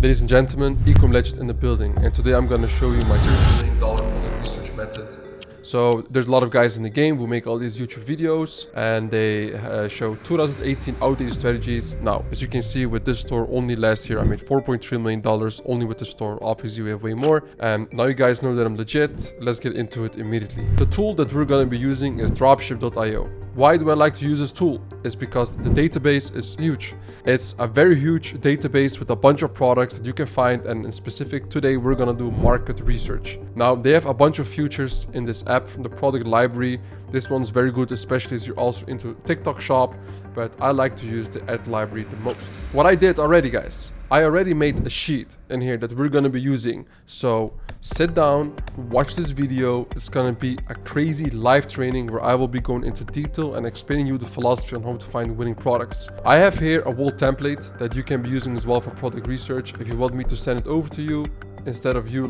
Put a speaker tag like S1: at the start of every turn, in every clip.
S1: Ladies and gentlemen, ecom legend in the building, and today I'm gonna show you my $30 million product research method. So there's a lot of guys in the game who make all these YouTube videos and they show 2018 outdated strategies. Now, as you can see with this store, only last year I made $4.3 million only with the store. Obviously we have way more, and now you guys know that I'm legit. Let's get into it immediately. The tool that we're gonna be using is dropship.io. Why do I like to use this tool? It's because the database is huge. It's a very huge database with a bunch of products that you can find, and in specific today we're gonna do market research. Now they have a bunch of features in this app from the product library. This one's very good, especially as you're also into TikTok shop, but I like to use the ad library the most. What I did already, guys, I already made a sheet in here that we're gonna be using. So sit down, watch this video. It's gonna be a crazy live training where I will be going into detail and explaining you the philosophy on how to find winning products. I have here a whole template that you can be using as well for product research. If you want me to send it over to you, instead of you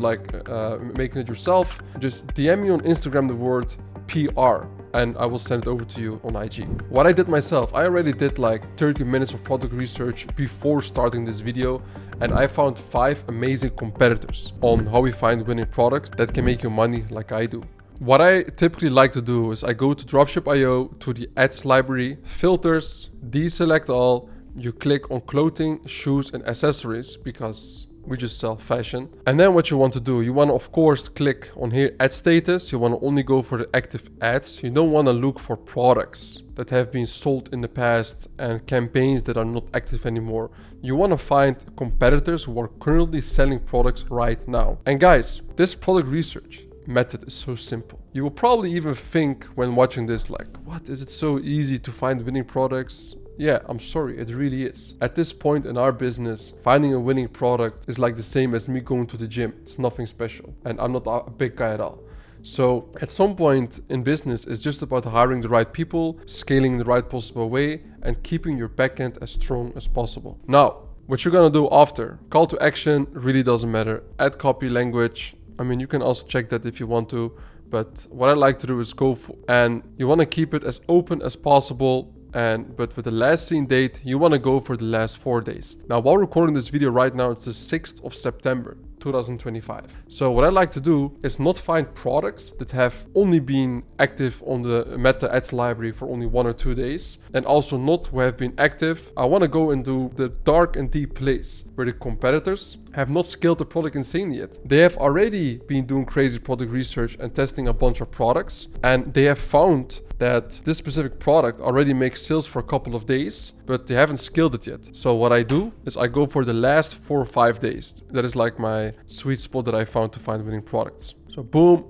S1: making it yourself, just DM me on Instagram the word PR and I will send it over to you on IG. What I did myself, I already did like 30 minutes of product research before starting this video, and I found 5 amazing competitors on how we find winning products that can make you money like I do. What I typically like to do is I go to dropship.io, to the ads library, filters, deselect all, you click on clothing, shoes and accessories because we just sell fashion. And then what you want to do, you want to of course click on here ad status. You want to only go for the active ads. You don't want to look for products that have been sold in the past and campaigns that are not active anymore. You want to find competitors who are currently selling products right now. And guys, this product research method is so simple. You will probably even think when watching this like, what, is it so easy to find winning products? Yeah, I'm sorry, it really is. At this point in our business, finding a winning product is like the same as me going to the gym. It's nothing special, and I'm not a big guy at all. So at some point in business, it's just about hiring the right people, scaling the right possible way, and keeping your backend as strong as possible. Now, what you're gonna do after, call to action really doesn't matter. Add copy language. I mean, you can also check that if you want to, but what I like to do is go for, and you wanna keep it as open as possible. But with the last seen date, you want to go for the last 4 days. Now, while recording this video right now, it's the 6th of September 2025. So what I like to do is not find products that have only been active on the Meta Ads library for only 1 or 2 days, and also not who have been active. I want to go into the dark and deep place where the competitors have not scaled the product insanely yet. They have already been doing crazy product research and testing a bunch of products, and they have found that this specific product already makes sales for a couple of days, but they haven't scaled it yet. So what I do is I go for the last 4 or 5 days. That is like my sweet spot that I found to find winning products. So boom,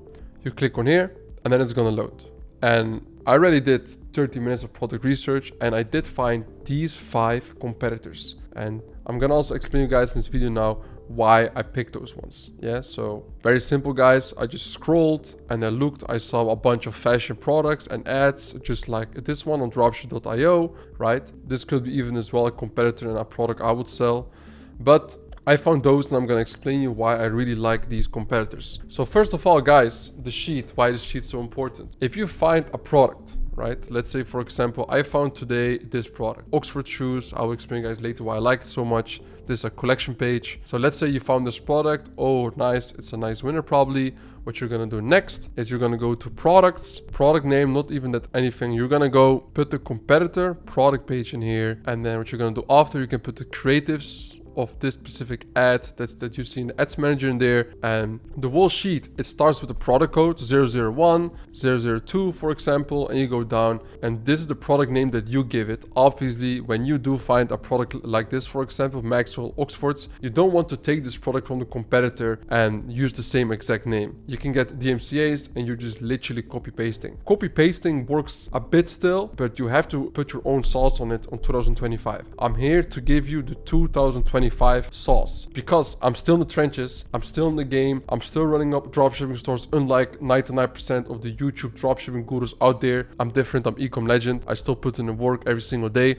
S1: you click on here and then it's gonna load. And I already did 30 minutes of product research and I did find these 5 competitors. And I'm gonna also explain you guys in this video now why I picked those ones. Yeah, so very simple, guys. I just scrolled and I looked, I saw a bunch of fashion products and ads, just like this one on dropship.io, right? This could be even as well a competitor and a product I would sell, but I found those and I'm gonna explain you why I really like these competitors. So first of all, guys, the sheet, why this sheet is so important. If you find a product, right? Let's say, for example, I found today this product, Oxford shoes. I'll explain you guys later why I like it so much. This is a collection page. So let's say you found this product. Oh, nice. It's a nice winner probably. What you're going to do next is you're going to go to products, product name, not even that anything. You're going to go put the competitor product page in here. And then what you're going to do after, you can put the creatives of this specific ad that you see in the ads manager in there. And the whole sheet, it starts with the product code 001, 002, for example, and you go down, and this is the product name that you give it. Obviously, when you do find a product like this, for example, Maxwell Oxfords, you don't want to take this product from the competitor and use the same exact name. You can get DMCAs and you're just literally copy pasting. Copy pasting works a bit still, but you have to put your own sauce on it on 2025. I'm here to give you the 2025 sauce because I'm still in the trenches, I'm still in the game, I'm still running up dropshipping stores. Unlike 99% of the YouTube dropshipping gurus out there, I'm different. I'm ecom legend. I still put in the work every single day.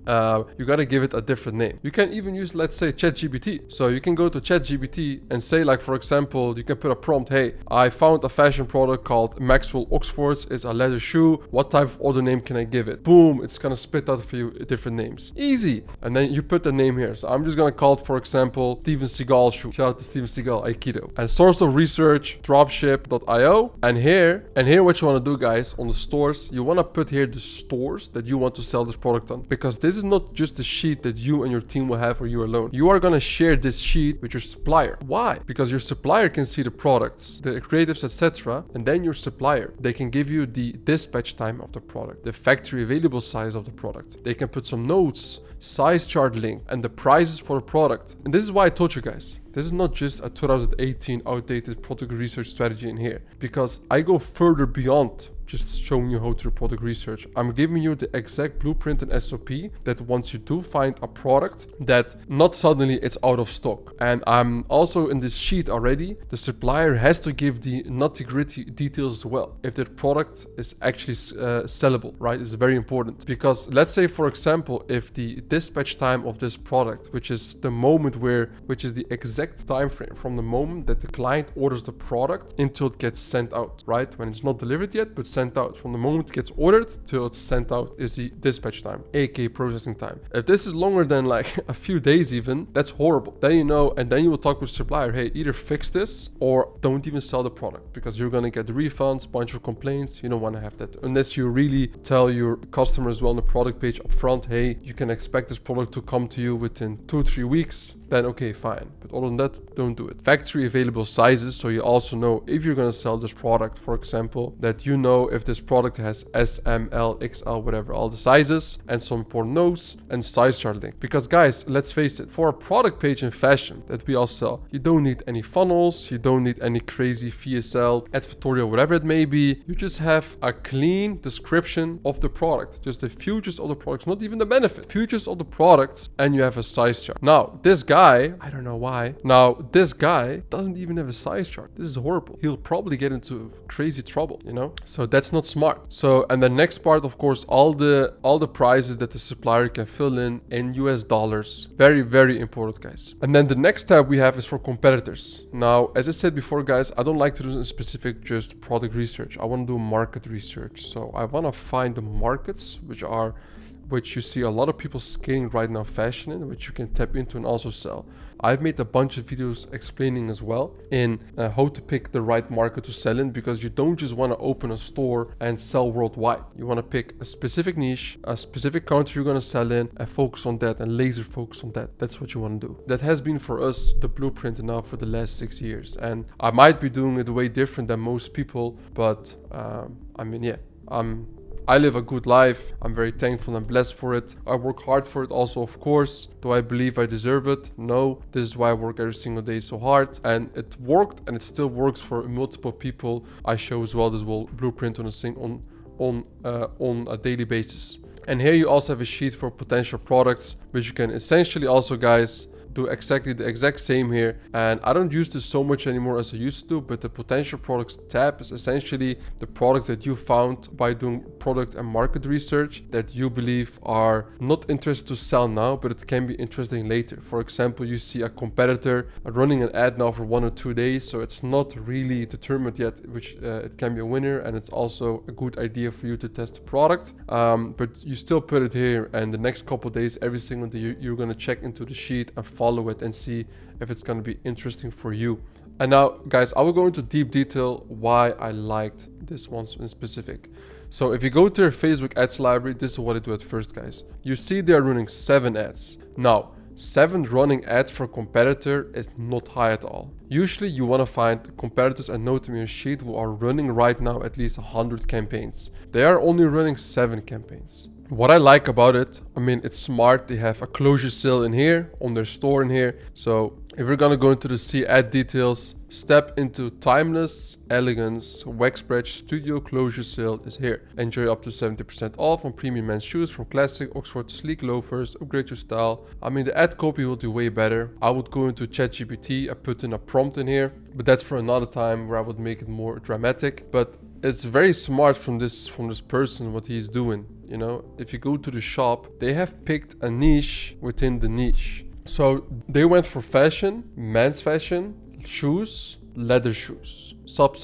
S1: You gotta give it a different name. You can even use, let's say, ChatGPT. So you can go to ChatGPT and say, like, for example, you can put a prompt, hey, I found a fashion product called Maxwell Oxfords. It's a leather shoe. What type of other name can I give it? Boom, it's gonna spit out for you different names. Easy. And then you put the name here. So I'm just gonna call it, for for example, Steven Seagal shoe. Shout out to Steven Seagal, Aikido. And source of research, dropship.io. And here what you want to do, guys, on the stores, you want to put here the stores that you want to sell this product on. Because this is not just a sheet that you and your team will have or you alone. You are going to share this sheet with your supplier. Why? Because your supplier can see the products, the creatives, etc. And then your supplier, they can give you the dispatch time of the product, the factory available size of the product. They can put some notes, size chart link, and the prices for the product. And this is why I told you guys, this is not just a 2018 outdated product research strategy in here, because I go further beyond just showing you how to do product research. I'm giving you the exact blueprint and SOP that once you do find a product, that not suddenly it's out of stock. And I'm also in this sheet already, the supplier has to give the nitty gritty details as well. If the product is actually sellable, right? It's very important, because let's say, for example, if the dispatch time of this product, which is the exact time frame from the moment that the client orders the product until it gets sent out, right? When it's not delivered yet, but sent out. From the moment it gets ordered till it's sent out is the dispatch time, aka processing time. If this is longer than like a few days even, that's horrible. Then you know, and then you will talk with supplier, hey, either fix this or don't even sell the product, because you're gonna get refunds, bunch of complaints. You don't want to have that unless you really tell your customers well on the product page up front, hey, you can expect this product to come to you within 2-3 weeks. Then okay, fine. But other than that, don't do it. Factory available sizes, so you also know if you're gonna sell this product, for example, that you know if this product has S, M, L, XL, whatever, all the sizes, and some important notes and size chart link. Because guys, let's face it, for a product page in fashion that we all sell, you don't need any funnels, you don't need any crazy VSL, advertorial, whatever it may be. You just have a clean description of the product, just the features of the products, not even the benefit, features of the products, and you have a size chart. Now, this guy, I don't know why, this guy doesn't even have a size chart. This is horrible. He'll probably get into crazy trouble, you know? So that's not smart. So, and the next part, of course, all the prices that the supplier can fill in US dollars. Very, very important, guys. And then the next tab we have is for competitors. Now, as I said before, guys, I don't like to do specific just product research. I want to do market research. So I want to find the markets which you see a lot of people scaling right now fashion in, which you can tap into and also sell. I've made a bunch of videos explaining as well in how to pick the right market to sell in, because you don't just want to open a store and sell worldwide. You want to pick a specific niche, a specific country you're going to sell in, and focus on that and laser focus on that. That's what you want to do. That has been for us the blueprint now for the last 6 years. And I might be doing it way different than most people, but I live a good life. I'm very thankful and blessed for it. I work hard for it also, of course. Do I believe I deserve it? No. This is why I work every single day so hard. And it worked, and it still works for multiple people. I show as well this blueprint on a daily basis. And here you also have a sheet for potential products, which you can essentially also, guys, do exactly the exact same here. And I don't use this so much anymore as I used to do, but the potential products tab is essentially the product that you found by doing product and market research that you believe are not interested to sell now, but it can be interesting later. For example, you see a competitor running an ad now for 1 or 2 days, so it's not really determined yet which it can be a winner, and it's also a good idea for you to test the product. But you still put it here, and the next couple of days, every single day, you're going to check into the sheet and follow it and see if it's going to be interesting for you. And now, guys, I will go into deep detail why I liked this one in specific. So if you go to their Facebook ads library, this is what I do at first, guys. You see they're running 7 ads. Now, 7 running ads for a competitor is not high at all. Usually you want to find competitors and note them in your sheet who are running right now at least 100 campaigns. They are only running 7 campaigns. What I like about it, I mean, it's smart. They have a closure sale in here, on their store in here. So if we're gonna go into the see ad details, step into timeless elegance, Waxbridge studio closure sale is here. Enjoy up to 70% off on premium men's shoes from classic Oxford to sleek loafers. Upgrade your style. I mean, the ad copy will do way better. I would go into ChatGPT. I put in a prompt in here, but that's for another time where I would make it more dramatic. But it's very smart from this person what he's doing. You know, if you go to the shop, they have picked a niche within the niche. So they went for fashion, men's fashion, shoes, leather shoes, sub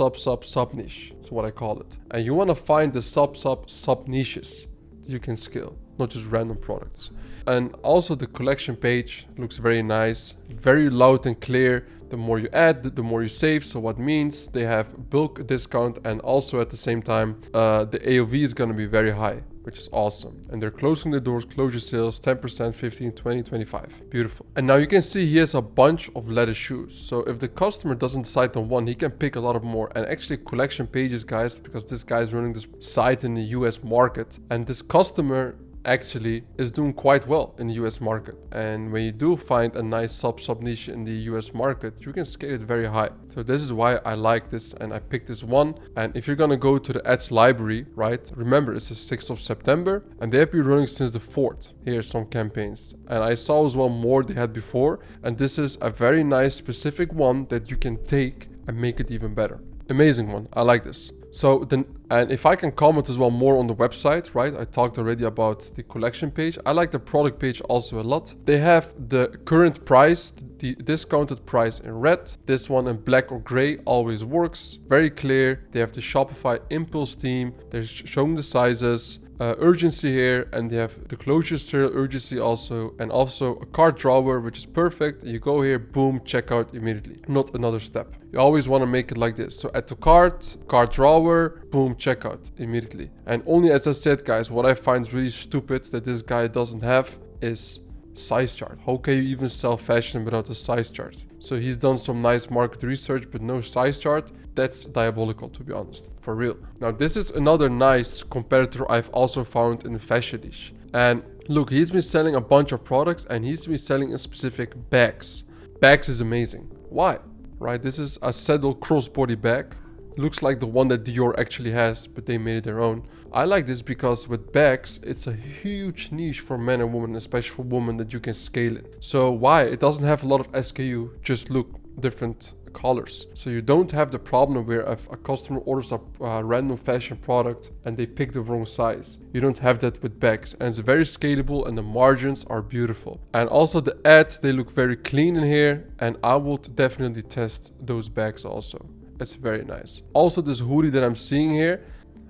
S1: niche. That's what I call it. And you want to find the sub niches that you can scale, not just random products. And also the collection page looks very nice, very loud and clear. The more you add, the more you save. So what means they have bulk discount, and also at the same time, the AOV is going to be very high, which is awesome. And they're closing the doors, closure sales, 10%, 15, 20, 25. Beautiful. And now you can see he has a bunch of leather shoes. So if the customer doesn't decide on one, he can pick a lot of more. And actually collection pages, guys, because this guy is running this site in the US market. And this customer actually is doing quite well in the US market. And when you do find a nice sub niche in the US market, you can scale it very high. So this is why I like this and I picked this one. And if you're gonna go to the ads library, right, remember it's the 6th of September and they have been running since the 4th. Here's some campaigns. And I saw as well more they had before. And this is a very nice specific one that you can take and make it even better. Amazing one. I like this. So then, and if I can comment as well more on the website, right? I talked already about the collection page. I like the product page also a lot. They have the current price, the discounted price in red. This one in black or gray always works. Very clear. They have the Shopify Impulse theme. They're showing the sizes. Urgency here, and they have the closure serial urgency also, and also a cart drawer, which is perfect. You go here, boom, checkout immediately, not another step. You always want to make it like this. So add to cart drawer, boom, checkout immediately. And only, as I said, guys, what I find really stupid that this guy doesn't have is size chart. How can you even sell fashion without a size chart? So he's done some nice market research, but no size chart. That's diabolical, to be honest, for real. Now, this is another nice competitor I've also found in the fashion niche. And look, he's been selling a bunch of products and he's been selling in specific bags. Bags is amazing. Why? Right? This is a saddle crossbody bag. Looks like the one that Dior actually has, but they made it their own. I like this because with bags, it's a huge niche for men and women, especially for women, that you can scale it. So why? It doesn't have a lot of SKU, just look different colors. So you don't have the problem where if a customer orders a random fashion product and they pick the wrong size. You don't have that with bags, and it's very scalable and the margins are beautiful. And also the ads, they look very clean in here, and I would definitely test those bags also. It's very nice. Also this hoodie that I'm seeing here,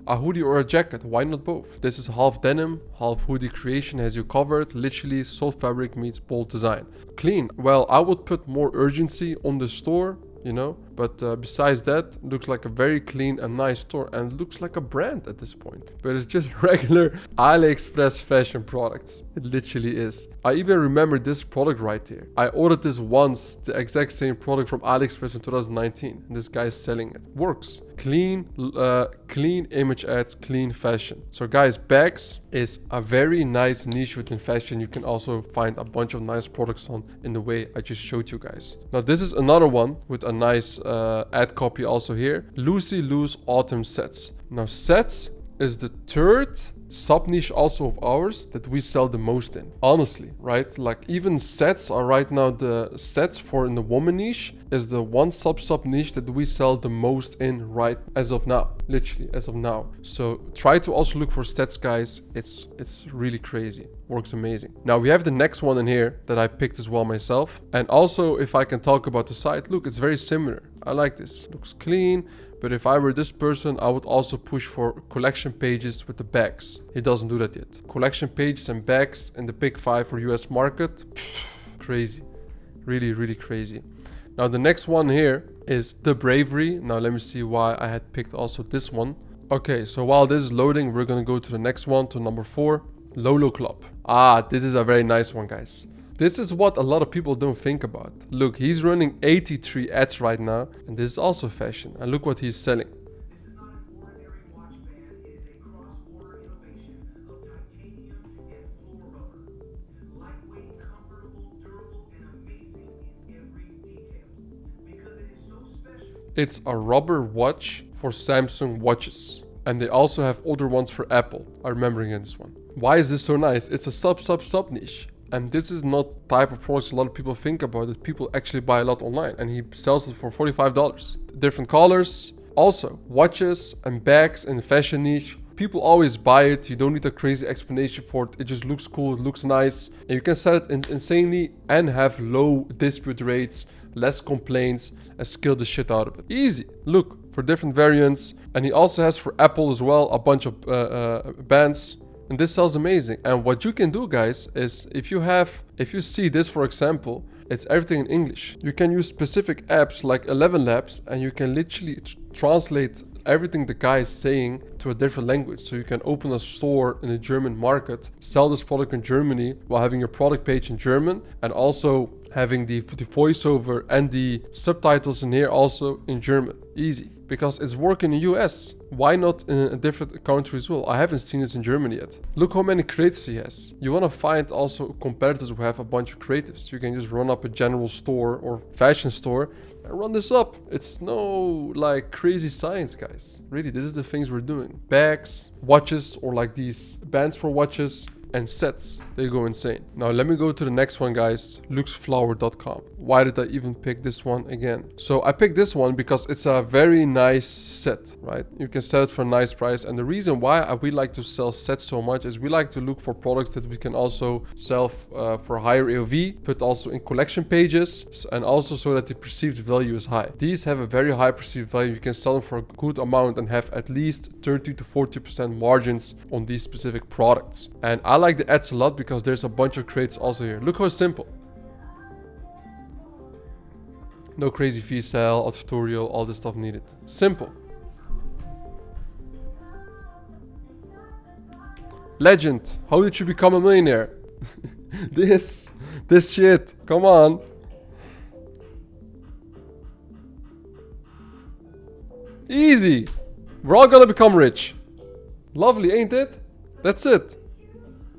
S1: a hoodie or a jacket, why not both? This is half denim, half hoodie creation, has you covered. Literally soft fabric meets bold design. Clean. Well, I would put more urgency on the store, you know, but besides that, looks like a very clean and nice store, and looks like a brand at this point. But it's just regular AliExpress fashion products. It literally is. I even remember this product right here. I ordered this once, the exact same product from AliExpress in 2019. And this guy is selling it. Works. Clean image ads, clean fashion. So guys, bags is a very nice niche within fashion. You can also find a bunch of nice products on in the way I just showed you guys. Now this is another one with a nice ad copy also here. Lucy Loose Autumn Sets. Now sets is the third sub niche also of ours that we sell the most in, honestly, right? Like even sets are right now, the sets for in the woman niche is the one sub niche that we sell the most in right as of now, literally as of now. So try to also look for sets, guys. It's really crazy, works amazing. Now we have the next one in here that I picked as well myself. And also if I can talk about the site, look, it's very similar. I like this, looks clean. But if I were this person, I would also push for collection pages with the bags. He doesn't do that yet. Collection pages and bags in the big 5 for US market. Crazy. Really, really crazy. Now the next one here is The Bravery. Now let me see why I had picked also this one. Okay, so while this is loading, we're gonna go to the next one, to number 4, Lolo Club. Ah, this is a very nice one, guys. This is what a lot of people don't think about. Look, he's running 83 ads right now, and this is also fashion. And look what he's selling.
S2: This is not an ordinary watch band. It is a cross-border innovation of titanium and floor rubber. Lightweight, comfortable, durable, and amazing in every detail. Because it is so special.
S1: It's a rubber watch for Samsung watches. And they also have older ones for Apple. I remember again this one. Why is this so nice? It's a sub niche. And this is not type of products a lot of people think about that people actually buy a lot online. And he sells it for $45. Different colors. Also, watches and bags in the fashion niche. People always buy it. You don't need a crazy explanation for it. It just looks cool. It looks nice. And you can sell it insanely and have low dispute rates, less complaints, and scale the shit out of it. Easy. Look, for different variants. And he also has for Apple as well a bunch of bands. And this sells amazing. And what you can do, guys, is if you see this, for example, it's everything in English. You can use specific apps like 11 Labs, and you can literally translate everything the guy is saying to a different language. So you can open a store in the German market, sell this product in Germany while having your product page in German, and also having the voiceover and the subtitles in here also in German. Easy. Because it's working in the US. Why not in a different country as well? I haven't seen this in Germany yet. Look how many creatives he has. You want to find also competitors who have a bunch of creatives. You can just run up a general store or fashion store and run this up. It's no like crazy science, guys. Really, this is the things we're doing. Bags, watches, or like these bands for watches, and sets. They go insane. Now let me go to the next one, guys. luxflower.com. Why did I even pick this one again? So I picked this one because it's a very nice set, right? You can sell it for a nice price. And the reason why we like to sell sets so much is we like to look for products that we can also sell for higher AOV, put also in collection pages, and also so that the perceived value is high. These have a very high perceived value. You can sell them for a good amount and have at least 30 to 40% margins on these specific products. And I like the ads a lot because there's a bunch of crates also here. Look how simple. No crazy fee sale, a tutorial, all this stuff needed. Simple. Legend. How did you become a millionaire? this shit. Come on. Easy. We're all gonna become rich. Lovely, ain't it? That's it.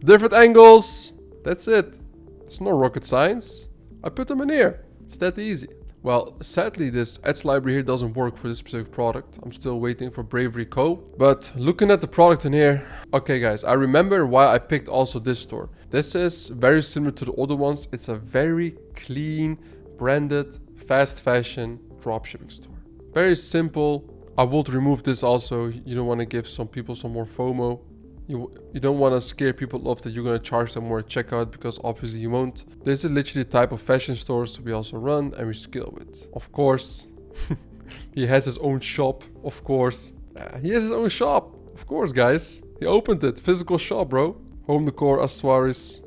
S1: Different angles. That's it. It's no rocket science. I put them in here. It's that easy. Well, sadly, this ads library here doesn't work for this specific product. I'm still waiting for Bravery Co. But looking at the product in here, okay guys, I remember why I picked also this store. This is very similar to the other ones. It's a very clean, branded, fast fashion dropshipping store. Very simple. I would remove this also. You don't want to give some people some more FOMO. You don't want to scare people off that you're going to charge them more at checkout, because obviously you won't. This is literally the type of fashion stores we also run and we scale with. Of course, he has his own shop, of course. He has his own shop, of course, guys. He opened it, physical shop, bro. Home decor, accessories.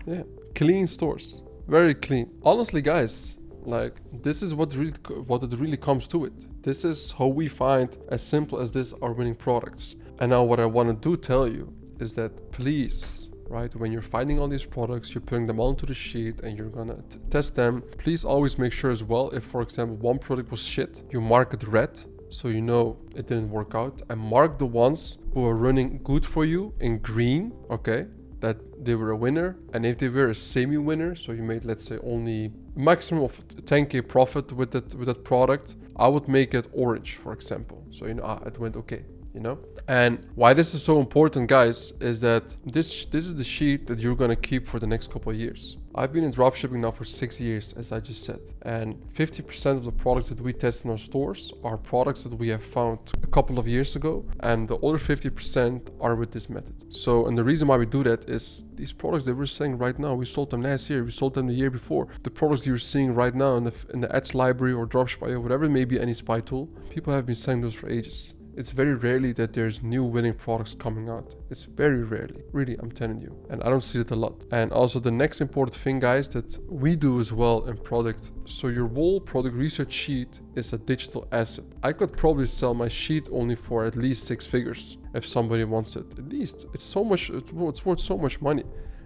S1: Yeah, clean stores. Very clean. Honestly, guys, like this is what it really comes to it. This is how we find, as simple as this, our winning products. And now what I want to do tell you is that please, right, when you're finding all these products, you're putting them onto the sheet and you're gonna test them, please always make sure as well, if for example one product was shit, you mark it red so you know it didn't work out, and mark the ones who are running good for you in green, okay, that they were a winner. And if they were a semi-winner, so you made, let's say, only maximum of 10k profit with that product, I would make it orange, for example, so you know it went okay, you know. And why this is so important, guys, is that this is the sheet that you're gonna keep for the next couple of years. I've been in dropshipping now for 6 years, as I just said, and 50% of the products that we test in our stores are products that we have found a couple of years ago, and the other 50% are with this method. So, and the reason why we do that is these products that we're selling right now, we sold them last year, we sold them the year before. The products you're seeing right now in the ads library or dropship or whatever it may be, any spy tool, people have been selling those for ages. It's very rarely that there's new winning products coming out. It's very rarely, really, I'm telling you. And I don't see it a lot. And also the next important thing, guys, that we do as well in product. So your whole product research sheet is a digital asset. I could probably sell my sheet only for at least 6 figures if somebody wants it. At least it's so much, it's worth so much money,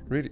S1: really.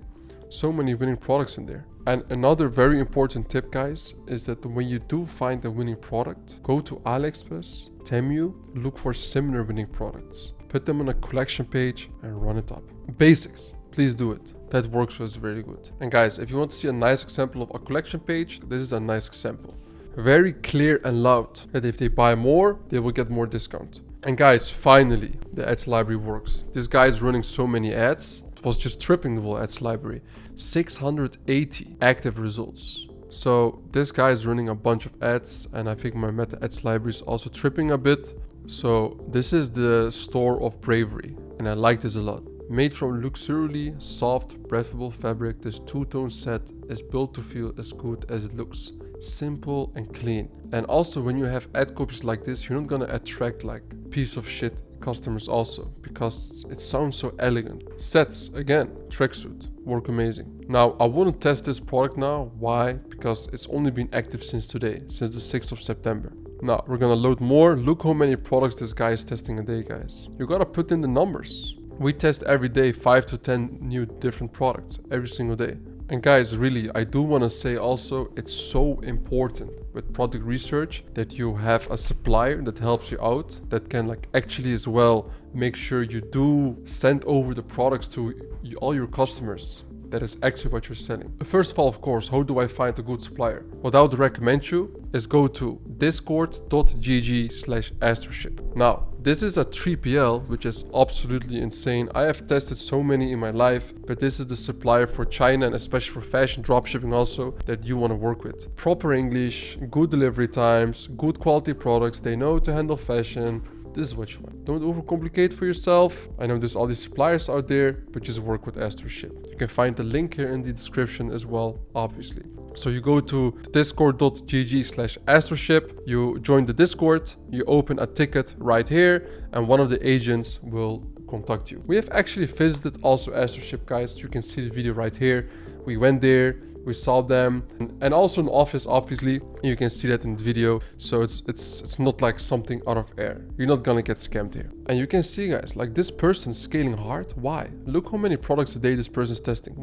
S1: So many winning products in there. And another very important tip, guys, is that when you do find a winning product, go to AliExpress, Temu, look for similar winning products. Put them on a collection page and run it up. Basics, please do it. That works for us very good. And guys, if you want to see a nice example of a collection page, this is a nice example. Very clear and loud that if they buy more, they will get more discount. And guys, finally, the ads library works. This guy is running so many ads. It was just tripping the whole ads library. 680 active results. So this guy is running a bunch of ads, and I think my meta ads library is also tripping a bit. So this is the store of bravery, and I like this a lot. Made from luxuriously soft, breathable fabric, this two-tone set is built to feel as good as it looks. Simple and clean. And also when you have ad copies like this, you're not gonna attract like piece of shit customers also because it sounds so elegant. Sets, again, tracksuit, work amazing. Now, I wouldn't test this product now. Why? Because it's only been active since today, since the 6th of September. Now, we're gonna load more. Look how many products this guy is testing a day, guys. You gotta put in the numbers. We test every day 5 to 10 new different products every single day. And guys, really, I do want to say also, it's so important with product research that you have a supplier that helps you out, that can like actually as well make sure you do send over the products to all your customers. That is actually what you're selling. First of all, of course, how do I find a good supplier? What I would recommend you is go to discord.gg/astrosship. Now, this is a 3PL, which is absolutely insane. I have tested so many in my life, but this is the supplier for China and especially for fashion dropshipping also that you want to work with. Proper English, good delivery times, good quality products. They know to handle fashion. This is what you want. Don't overcomplicate for yourself. I know there's all these suppliers out there, but just work with AstroShip. You can find the link here in the description as well, obviously. So you go to discord.gg/astroship, you join the Discord, you open a ticket right here, and one of the agents will contact you. We have actually visited also AstroShip, guys. You can see the video right here. We went there, we saw them, and also in the office, obviously. You can see that in the video. So it's not like something out of air. You're not gonna get scammed here. And you can see, guys, like this person's scaling hard. Why? Look how many products a day this person's testing.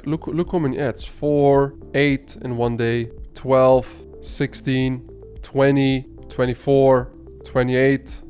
S1: Look how many ads. 4, 8 in one day, 12, 16, 20, 24, 28,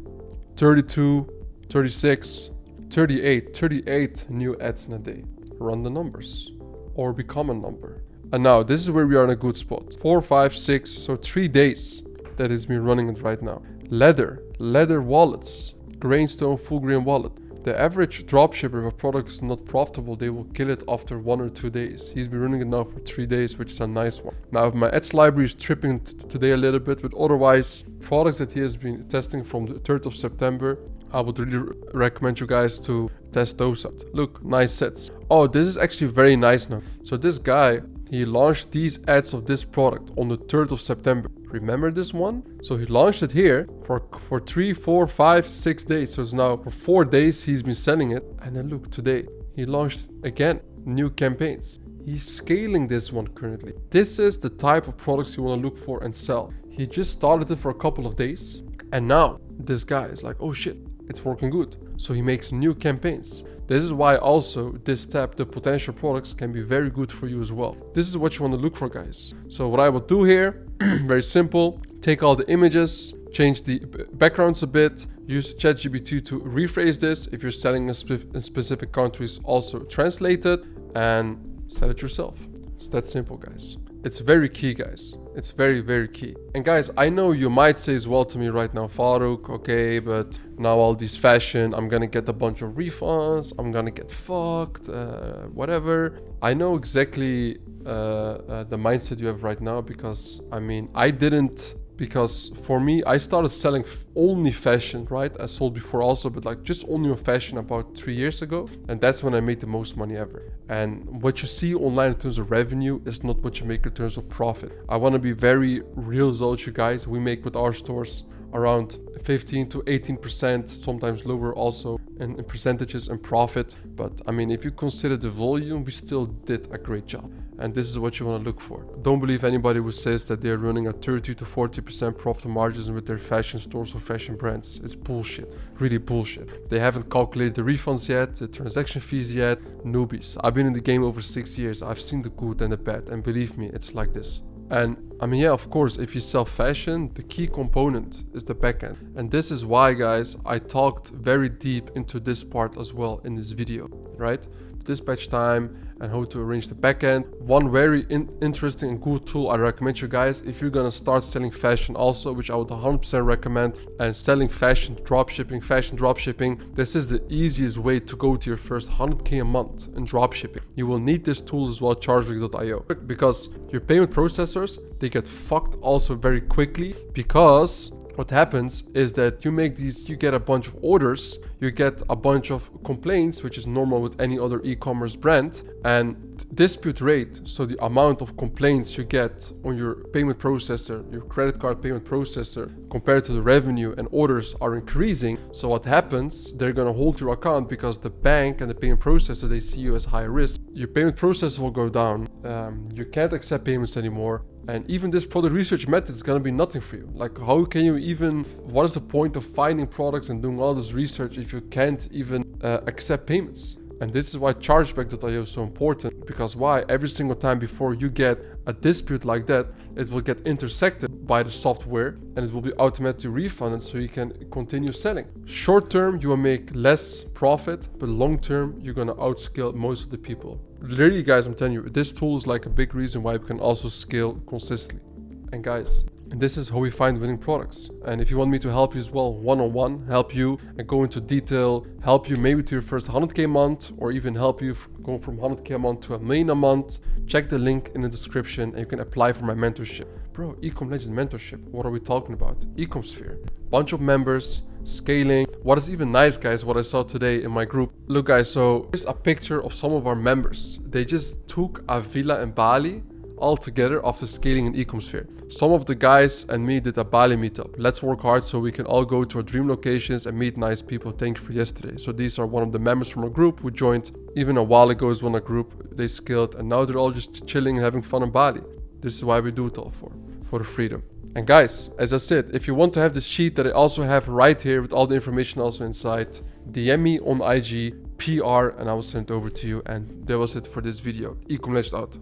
S1: 32, 36, 38 new ads in a day. Run the numbers or become a number. And now this is where we are in a good spot. 4, 5, 6, so 3 days that is me running it right now. Leather wallets, grainstone full grain wallet. The average dropshipper, if a product is not profitable, they will kill it after 1 or 2 days. He's been running it now for 3 days, which is a nice one. Now, if my ads library is tripping today a little bit, but otherwise, products that he has been testing from the 3rd of September, I would really recommend you guys to test those out. Look, nice sets. Oh, this is actually very nice now. So this guy, he launched these ads of this product on the 3rd of September. Remember this one? So he launched it here for 3, 4, 5, 6 days. So it's now for 4 days he's been selling it. And then look, today he launched again new campaigns. He's scaling this one currently. This is the type of products you want to look for and sell. He just started it for a couple of days. And now this guy is like, oh shit, it's working good. So he makes new campaigns. This is why also this tab, the potential products, can be very good for you as well. This is what you want to look for, guys. So what I will do here, very simple, take all the images, change the backgrounds a bit, use ChatGPT to rephrase this. If you're selling in specific countries, also translate it and sell it yourself. It's that simple, guys. It's very key, guys. It's very, very key. And guys, I know you might say as well to me right now, Farouk, okay, but now all these fashion, I'm gonna get a bunch of refunds, I'm gonna get fucked, whatever. I know exactly the mindset you have right now, because I mean, I didn't, because for me, I started selling only fashion, right? I sold before also, but like just only on fashion about 3 years ago. And that's when I made the most money ever. And what you see online in terms of revenue is not what you make in terms of profit. I want to be very real with you guys. We make with our stores around 15 to 18%, sometimes lower also in percentages and profit. But I mean, if you consider the volume, we still did a great job. And this is what you want to look for. Don't believe anybody who says that they're running a 30 to 40% profit margins with their fashion stores or fashion brands. It's bullshit, really bullshit. They haven't calculated the refunds yet, the transaction fees yet. Newbies. I've been in the game over 6 years. I've seen the good and the bad, and believe me, it's like this. And I mean, yeah, of course, if you sell fashion, the key component is the backend. And this is why, guys, I talked very deep into this part as well in this video, right? Dispatch time and how to arrange the backend. One very interesting and good tool I recommend you guys if you're gonna start selling fashion also, which I would 100% recommend, and selling fashion dropshipping. This is the easiest way to go to your first 100k a month in dropshipping. You will need this tool as well, chargeback.io, because your payment processors, they get fucked also very quickly, because what happens is that you get a bunch of orders, you get a bunch of complaints, which is normal with any other e-commerce brand, and dispute rate, so the amount of complaints you get on your payment processor, your credit card payment processor, compared to the revenue and orders are increasing. So what happens, they're gonna hold your account because the bank and the payment processor, they see you as high risk. Your payment processor will go down. You can't accept payments anymore. And even this product research method is gonna be nothing for you. Like, how can you even, what is the point of finding products and doing all this research if you can't even accept payments? And this is why chargeback.io is so important, because why? Every single time before you get a dispute like that, it will get intersected by the software and it will be automatically refunded so you can continue selling. Short term, you will make less profit, but long term, you're gonna outscale most of the people. Literally, guys, I'm telling you, this tool is like a big reason why we can also scale consistently. And guys, and this is how we find winning products. And if you want me to help you as well, one-on-one, help you and go into detail, help you maybe to your first 100K month, or even help you go from 100K a month to $1 million a month, check the link in the description and you can apply for my mentorship. Bro, Ecom Legend mentorship, what are we talking about? Ecom Sphere, bunch of members, scaling. What is even nice, guys, what I saw today in my group. Look, guys, so here's a picture of some of our members. They just took a villa in Bali all together after scaling in Ecom Sphere. Some of the guys and me did a Bali meetup. Let's work hard so we can all go to our dream locations and meet nice people. Thank you for yesterday. So these are one of the members from our group who joined even a while ago as one of a group. They scaled and now they're all just chilling and having fun in Bali. This is why we do it all for the freedom. And guys, as I said, if you want to have this sheet that I also have right here with all the information also inside, DM me on IG, PR, and I will send it over to you. And that was it for this video. Ecom Legend out.